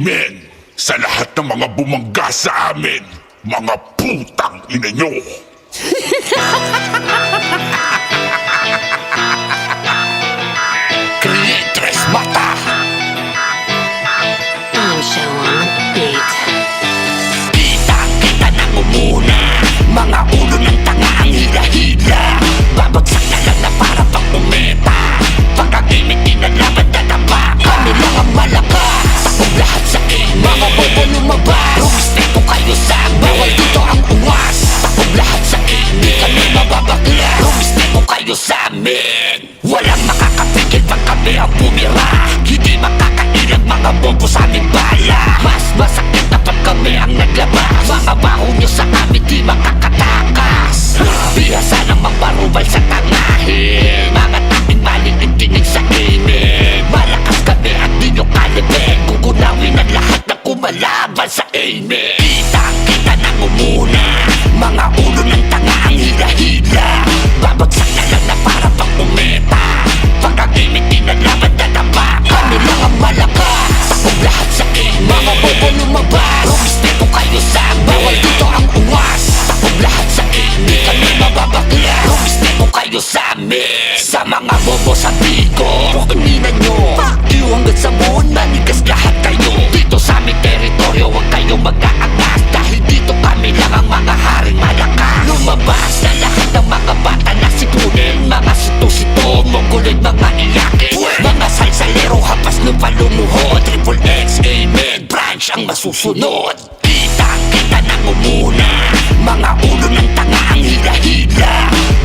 amen sa lahat ng mga bumangga sa amin, mga putang ina nyo. Creatress Mata. I'm show on the beat. Kita na umuna, mga ulo ng tanga ang hila-hila. Babagsak na lang na para pang umeta. Pagkagimik inalaman tataba. Kami lang ang malakas, takog lahat sa inyo. Mga bobo lumabas, rumispeto kayo sa amin. Bawal dito ang uwas, takog lahat sa inyo. Di kami mababagla, rumispeto kayo sa amin. Walang makakapigil pag kami ang bumira. Hindi makakailag mga bobo sa aming bala. Mas masakit na pag kami ang naglabas. Mga baho nyo sa amin di makakatakas. Bihasa namang barubal sa tangahin. Mga tanging maliit tinig sa amin. Malakas kami at di nyo kalibig. Kukunawin ang lahat na kumalaban sa amin. Kita na umuna, mga ulo ng tanga ang hila-hila. Babagsak na lang na para pang umeta. Pagkagimik inalaman tataba. Kami lang ang malakas, takog lahat sa inyo. Mga bobo lumabas, rumispeto kayo sa amin. Bawal dito ang uwas, takog lahat sa inyo. Di kami mababagla, rumispeto kayo sa amin. Sa mga bobo sa bigo, pakinggan nyo. Fuck you hanggang sa moon, manigas lahat kayo. Dito sa aming teritoryo, huwag kayong mag-aangas. Dahil dito kami lang ang mga haring malakas. Lumabas na lahat ng mga bata na sipunin. Mga sito-sito, mongoloid, mga iyakin. Mga salsalero, hapas lupa lumuhod. Triple X, amen, branch ang masusunod. Kita na umuna, mga ulo ng tanga ang hila-hila.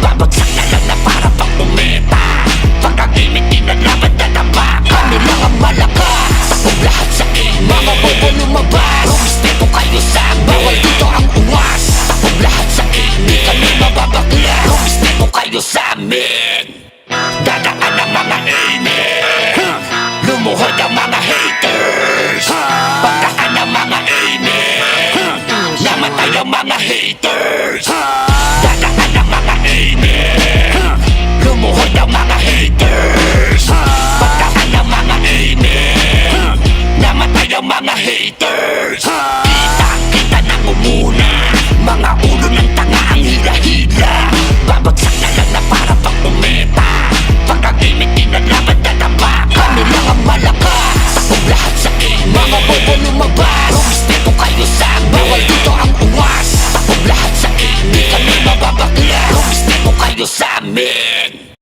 Babagsak na lang na para pang umeta. Pagkagimik inalaman tataba. Kami lang ang malakas, takog lahat sa inyo. Mga bobo lumabas, rumispeto kayo sa amin. Bawal dito ang uwas, takog lahat sa inyo. Di kami mababagla, rumispeto kayo sa amin. Dadaan ang mga amen, lumuhod ang mga haters. Pagdaan ang mga amen, namatay ang mga haters. Dadaan ang mga amen, lumuhod ang mga haters. Pagdaan ang mga amen, namatay ang mga haters. Kita na umuna, mga ulo ng tanga ang hila-hila. Babagsak na lang na para pang umeta. Pagkagimik inalaman tataba. Kami lang ang malakas, takog lahat sa inyo. Mga bobo lumabas, rumispeto kayo sa amin. Bawal dito ang uwas, takog lahat sa inyo. Di kami mababagla, rumispeto kayo sa amin.